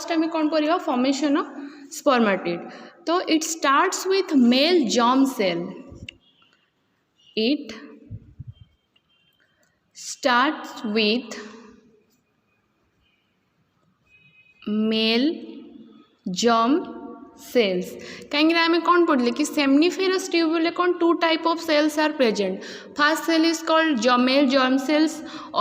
First आम कौन पढ़ा फॉर्मेशन ऑफ स्पर्मेटिड. तो it starts with male germ cell. It starts with male germ cells. कहीं आम कौन पढ़ले कि सेमनीफेरस ट्यूब्यूल कौन two type of cells are present. First cell is called male germ cells,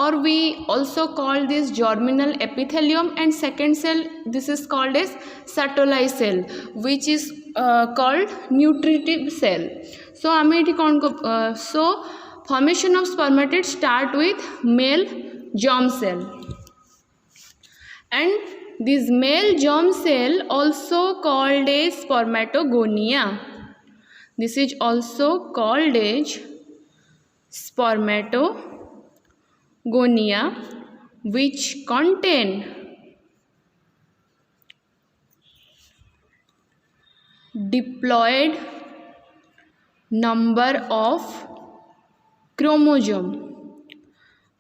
or we also call this germinal epithelium, and second cell this is called as Sertoli cell, which is called nutritive cell. So आम ये कौन so formation of spermatid start with male germ cell, and this male germ cell also called as spermatogonia. This is also called as spermatogonia, which contain diploid number of chromosome.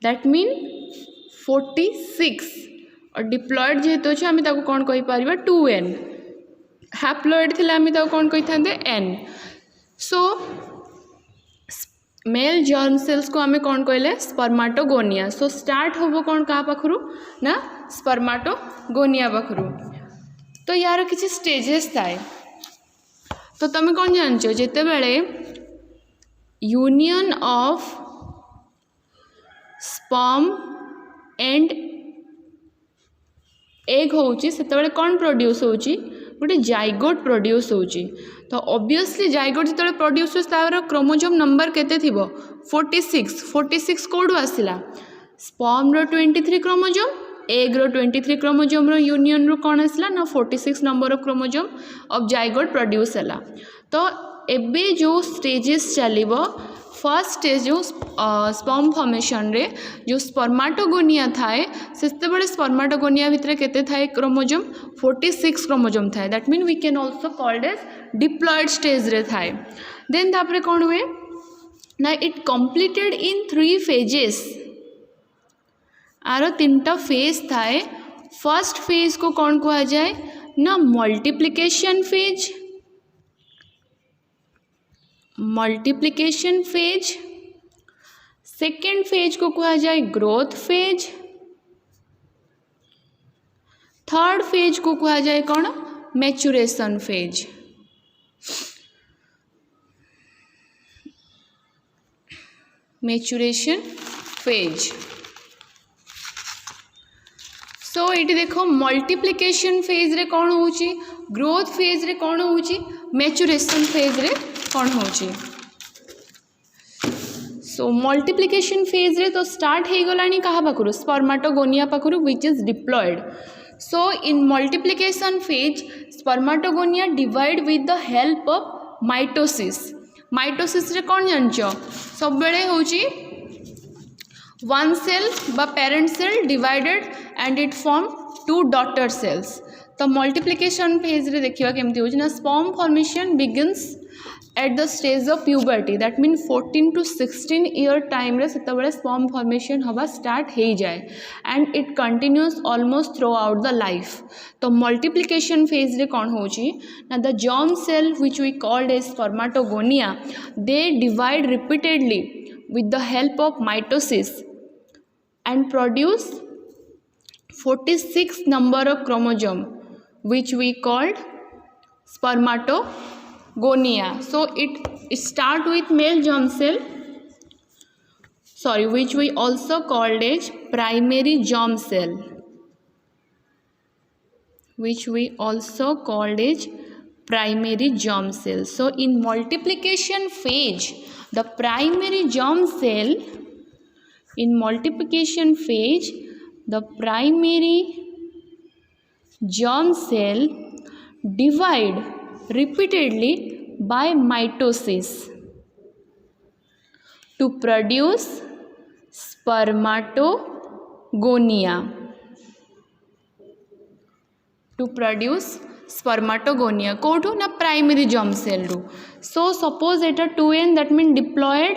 That means 46. और diploid जेहेतु अच्छे आम कौन कही पार 2n. Haploid थिला आम कौन कही था n. सो मेल जर्म सेल्स को आम कौन कहले स्पर्माटोगोनिया. सो स्टार्ट होबो कौन क्या पाखरु ना स्पर्माटोगोनिया पाखरु. तो यार किसी स्टेजेस थाए. तो तुम कौन जानछ जेते बेले union of sperm and egg होची सेते कौन प्रोड्यूस होची गोटे जाइगोट प्रोड्यूस होची. तो ऑब्वियसली जाइगोट जो प्रोड्यूस हो तार क्रोमोजोम नंबर केते थिबो 46. 46 कोडू आसिला स्पर्म रो 23 क्रोमोजोम एग रो 23 क्रोमोजोम रो यूनियन रो कौन आसिला ना 46 number of chromosome of zygote produce हैला. तो एबे जो स्टेजेस चलिबो फर्स्ट स्टेज जो स्पर्म फॉर्मेशन रे जो स्पर्माटोगोनिया थाए से स्पर्माटोगोनिया भितर केते थाए क्रोमोजोम 46 क्रोमोजोम थाए. That mean we can also called as diploid stage रे थाए. देन तापरे कौन हुए ना इट कंप्लीटेड इन 3 फेजेस. आरो 3टा फेज थाए. फर्स्ट फेज को कौन कहा जाए ना multiplication phase. Multiplication phase. Second phase को कहा जाए ग्रोथ फेज. थर्ड फेज को कहा जाए कौन maturation phase. Maturation phase. So ये देखो मल्टीप्लिकेशन फेज रे कौन होची ग्रोथ फेज रे कौन होची मैच्यूरेशन फेज रे कौन होची. सो मल्टीप्लिकेशन फेज रे तो स्टार्ट हो गलानी कहा पाखरु स्पर्माटोगोनिया पाखरु which is diploid. So in multiplication phase spermatogonia divide with the help of mitosis. Mitosis रे कौन जानछ सब बेले होची वन सेल बा parent cell divided and it form 2 daughter cells. तो मल्टीप्लिकेशन फेज रे देखिबा केमती होची ना sperm formation begins at the stage of puberty. That mean 14 to 16 year time रे सेतबेले स्पर्म फॉर्मेशन हवा स्टार्ट हो जाए and it continues almost throughout the life. तो मल्टीप्लिकेशन फेज रे कौन होची ना the germ cell which we called as spermatogonia they divide repeatedly with the help of mitosis and produce 46 number of chromosome which we called spermatogonia. So it start with male germ cell, which we also called as primary germ cell, which we also called as primary germ cell. So in multiplication phase the primary germ cell, in multiplication phase the primary germ cell divide repeatedly by mitosis to produce spermatogonia. कोठू ना primary germ cell रू. So suppose at 2n that mean diploid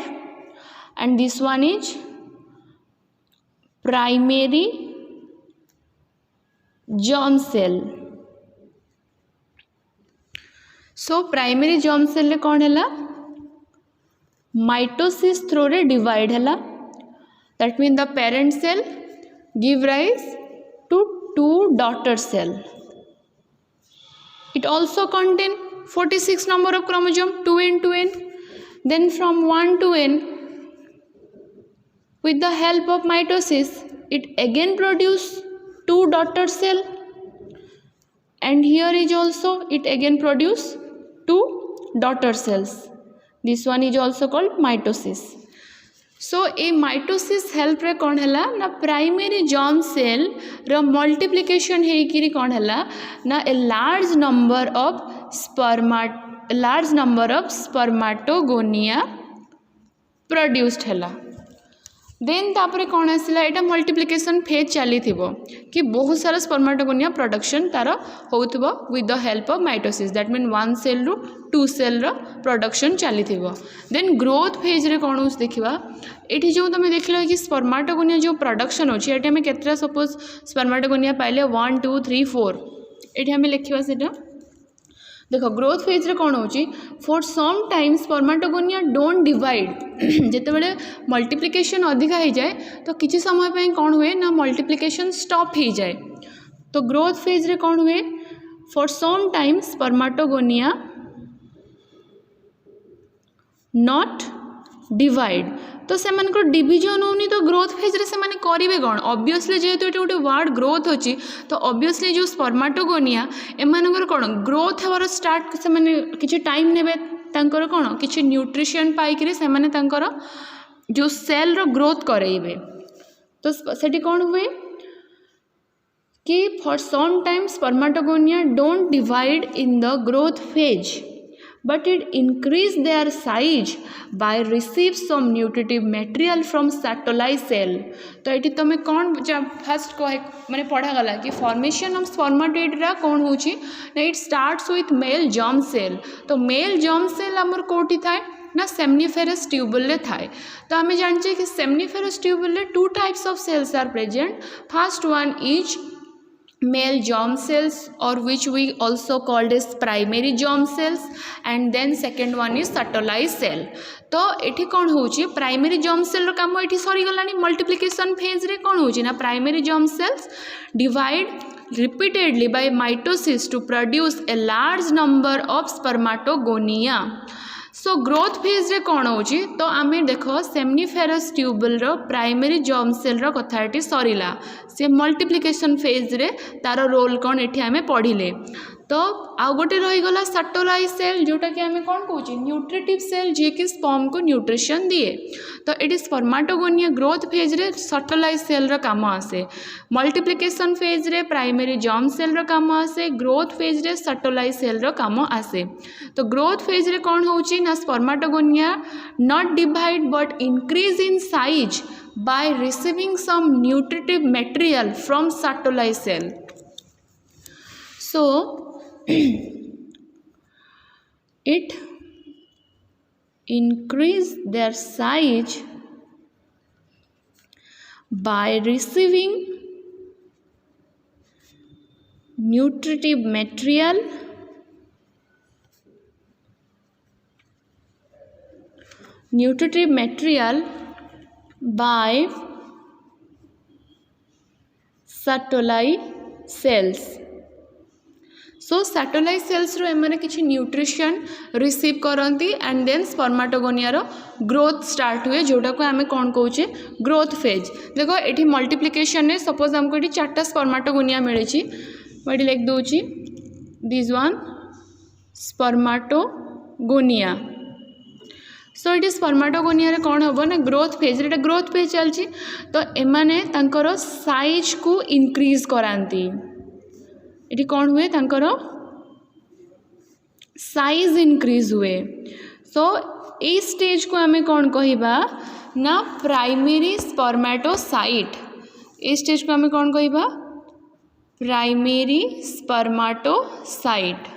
and this one is primary germ cell. So primary germ cell कौन है mitosis through रे divide है that mean the parent cell give rise to 2 daughter cell. It also contain 46 number of chromosome 2n to n. Then from 1 to n, with the help of mitosis, it again produce 2 daughter cell, and here is also it again produce 2 daughter cells. This one is also called mitosis. So ए mitosis help रे कौन है ना primary germ cell रो multiplication हेकि कौन है ना a large number of spermatogonia produced है. देन तापर कौन आसला एटा मल्टीप्लिकेशन फेज चली कि बहुत सारा स्पर्माटोगोनिया प्रोडक्शन तार होउथबो with the help of mitosis that mean 1 cell रु 2 सेल रो प्रोडक्शन चली. देन ग्रोथ फेज रे कौन हो देखा ये जो तुम देख लो कि स्पर्माटोगोनिया जो प्रोडक्शन अच्छे ये आम के सपोज स्पर्माटोगोनिया पाइले 1 2 3 4 ये आम लिखा से देखो ग्रोथ फेज रे कौन होची for some time spermatogonia don't divide जिते बड़े मल्टीप्लिकेशन अधिका हो जाए तो किसी समय पे कौन हुए ना मल्टीप्लिकेशन स्टॉप हो जाए. तो ग्रोथ फेज रे कौन हुए for some time spermatogonia not divide तो से डिविजन होनी तो ग्रोथ फेज रे से माने करिवे कौन ऑब्वियसली जेहेतु ये गोटे वर्ड ग्रोथ अच्छी तो ऑब्वियसली जो स्पर्माटोगोनिया एमानकर कौन ग्रोथ हमार स्टार्ट से माने किछि टाइम नेबे तांकर कौन किछि न्यूट्रिशन पाइकरी से माने तांकर जो सेल रो ग्रोथ करेइबे. तो सेठी कौन हुए कि for some time spermatogonia don't divide in the growth phase but it increase their size by receive some nutritive material from Sertoli cell. तो ये तुम कौन फर्स्ट कह मैंने पढ़ा गला कि फॉर्मेशन ऑफ स्पर्माटोइड रा कौन होची ना it starts with male germ cell. तो मेल जर्म सेल आमर कोठी थाए ना सेमनीफेरस ट्यूबुल रे थाए. तो आम जाने कि सेमनीफेरस ट्यूबुल रे 2 types of cells are present. First one is male germ cells or which we also called as primary germ cells and then second one is Sertoli cell. तो एठी कौन होची प्राइमरी जर्म सेल रो काम एठी सरी गलानी multiplication phase रे कौन होची ना primary germ cells divide repeatedly by mitosis to produce a large number of spermatogonia. So growth phase रे कौन होची तो आम देख सेमनीफेरस ट्यूबुल रो प्राइमरी जर्म सेल रो कथाटी सरीला से मल्टीप्लिकेशन फेज रे तार रोल कौन एठी आमे पढ़िले. तो आउ गोटे रहीगला सर्टोलाई सेल जोटा कि आम कौन कौचे न्यूट्रिटिव सेल जी कि स्पर्म को न्यूट्रिशन दिए. तो ये स्पर्माटोगोनिया ग्रोथ फेज रे सर्टोलाई सेल रो काम आसे. मल्टीप्लिकेशन फेज रे प्राइमरी जर्म सेल रो काम आसे. ग्रोथ फेज रे सर्टोलाई सेल रो काम आसे. तो ग्रोथ फेज रे कौन होची ना spermatogonia not divide but increase in size by receiving some nutritive material from Sertoli cell. So it increase their size by receiving nutritive material by Sertoli cells. So Sertoli cells रो एमाने किछि nutrition receive करती and then spermatogonia रो growth start हुए जोटा को आमे कौन कहूचे ग्रोथ फेज. देखो एठी मल्टीप्लिकेशन ने सपोज हमको एठी 4टा स्पर्माटोगोनिया मिली मुझे लिख दूची दिस वन स्पर्माटोगोनिया. सो ये स्पर्माटोगोनिया रे कौन हम ना ग्रोथ फेज रे ग्रोथ फेज चलची तो एमाने तांकर साइज को इंक्रीज कराती. ये कौन हुए तांकर साइज इंक्रीज हुए. सो ए स्टेज को आमे कौन कहिबा ना प्राइमरी स्पर्माटोसाइट. ए स्टेज को आमे कौन कहिबा प्राइमरी स्पर्माटोसाइट.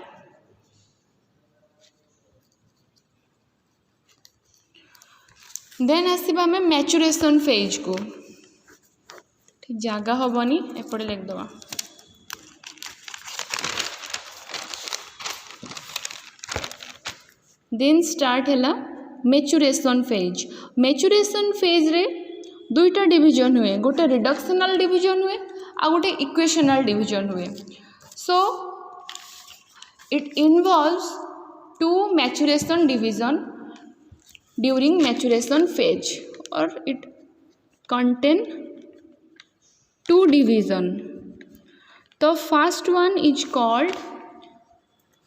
देन आसवा आम मैचुरेशन फेज को ठीक जगह हेनी एपटे लिखदे. देन स्टार्ट है मैच्यूरेशन फेज। मैच्यूरेशन फेज रे दुईटा डिवीजन हुए, गोटे रिडक्शनल डिवीजन हुए आ गोटे इक्वेशनल डिवीजन हुए। So it involves two maturation division during maturation phase और it contain two division. The first one is called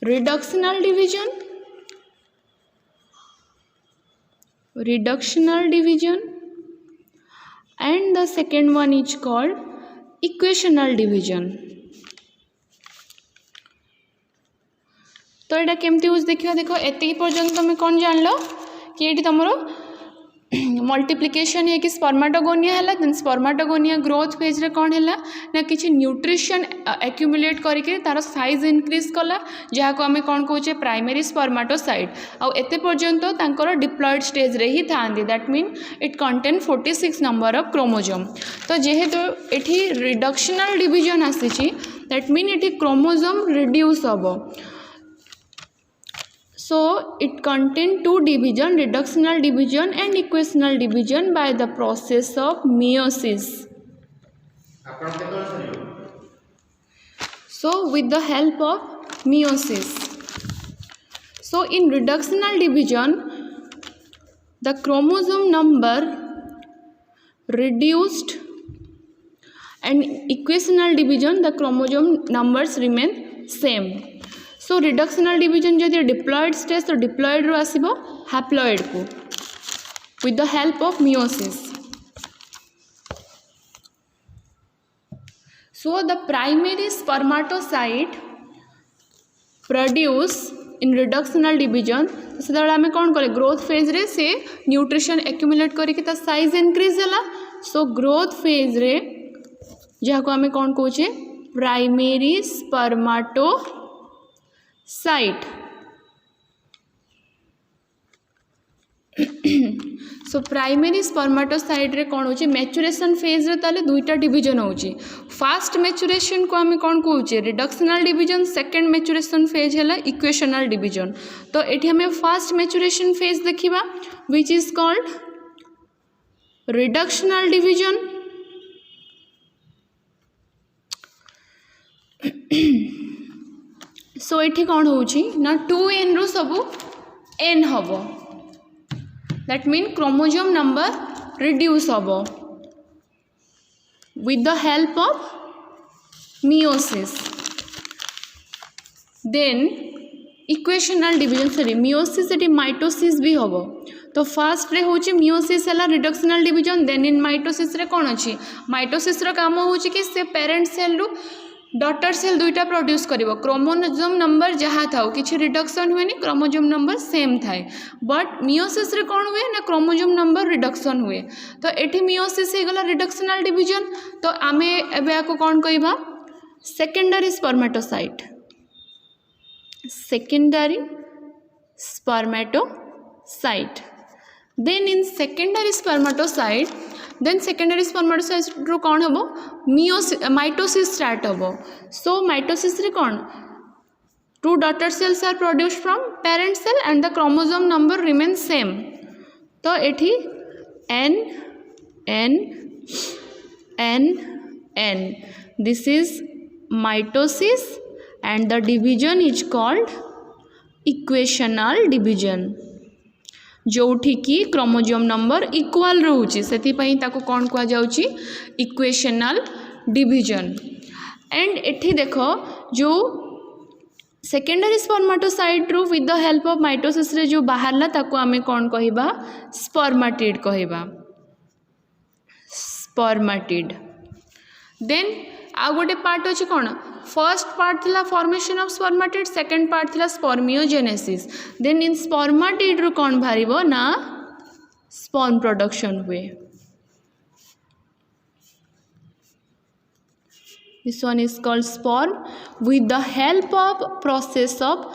reductional division, and the second one is called equational division. तो यहाँ केमती use देखा, देखो एति पर्यंत तुम कौन जान लो कि ये तुम मल्टीप्लिकेशन है कि स्पर्माटोगोनिया है, देन स्पर्माटोगोनिया ग्रोथ फेज रे कौन है ना किसी न्यूट्रिशन एक्यूमुलेट करके तार साइज इनक्रीज कला जहाँ को आम कौन कहे प्राइमरी स्पर्माटोसाइट आउ एते पर्यंत तांकर डिप्लॉयड स्टेज रे ही था, that mean it contain 46 number of chromosome. तो जेहेतु ये रिडक्शनल डिवीजन आसी दैट मीन ये क्रोमोजोम रिड्यूस हम। So it contain two division, reductional division and equational division by the process of meiosis. So with the help of meiosis. So in reductional division, the chromosome number reduced, and equational division the chromosome numbers remain same. So reductional division जदि diploid stage तो diploid रू आसीबो haploid को with the help of meiosis. So the primary spermatocyte produce in reductional division से आम कौन कले growth phase रे से न्यूट्रिशन एक्यूमुलेट करके साइज इनक्रीज है। सो ग्रोथ फेज रे जहाँ को आम कौन कहे प्राइमरी स्पर्माटो साइट। सो प्राइमरी स्पर्माटोसाइट रे कौन होची मैच्यूरेशन फेज रे ताले दुईटा डिवीजन होची। फास्ट मैच्यूरेशन को आम कौन कहूचे reductional division, second maturation phase है इक्वेशनल डिवीजन। तो एठी हमें फास्ट मैच्यूरेशन फेज देखिबा which is called reductional division. So ये कौन होची ना 2n रु सबू n हम, that mean chromosome number reduce हम with the help of meiosis. Then equational division sorry meiosis ये माइटोसिस भी हम। तो फास्ट रे होची मियोसिस है reductional division, then in mitosis रे कौन अच्छी माइटोसिस रो काम होची कि से पेरेंट सेल रु डॉटर सेल दुईटा प्रोड्यूस करिवो। क्रोमोजोम नंबर जहाँ था किसी रिडक्शन हुए नहीं, क्रोमोजोम नंबर सेम थाए, बट मियोसिस रे कौन हुए ना क्रोमोजोम नंबर रिडक्शन हुए। तो एठी मियोसिस हेगला रिडक्शनल डिवीजन। तो आमे एबे आको कौन कहबा secondary spermatocyte, secondary spermatocyte. Then in secondary spermatocyte then secondary spermatocyte रो कौन हम माइटोसिस स्टार्ट हम। सो माइटोसिस रे कौन two daughter cells are produced from parent cell and the chromosome number remain same. तो एठी n n n n this is mitosis and the division is called equational division, जोठी की chromosome number equal रोचे से ताको कौन कह जाउची इक्वेशनल डिवीजन। एंड एठी देखो जो सेकेंडरी स्पर्मेटोसाइट रू with the help of mitosis रे जो बाहरला ताको आमे कौन कहिबा स्पर्मेटिड कहिबा, स्पर्मेटिड। देन आ गोटे पार्ट अच्छे कौन फर्स्ट पार्ट थिला formation of spermatid, second part थिला स्पर्मियोजेनेसिस। देन इन स्पर्मेटिड रू कौन बाहरिबो ना स्पर्म प्रोडक्शन हुए। This one is called sperm with the help of process of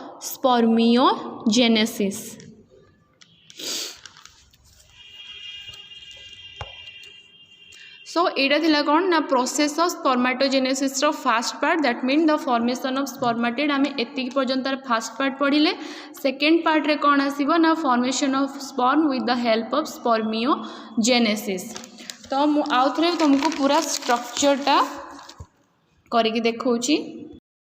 so एटा थिला कौन ना प्रोसेस ऑफ स्पर्माटोजेनेसिस रो first part that mean the formation of spermatid आम एति पर्यंत फास्ट पार्ट पढ़िले सेकेंड पार्ट रे कौन आसीबो ना formation of sperm with the help of spermiogenesis. तो मु आउ थरे तुमको पूरा स्ट्रक्चरटा करके देखौची।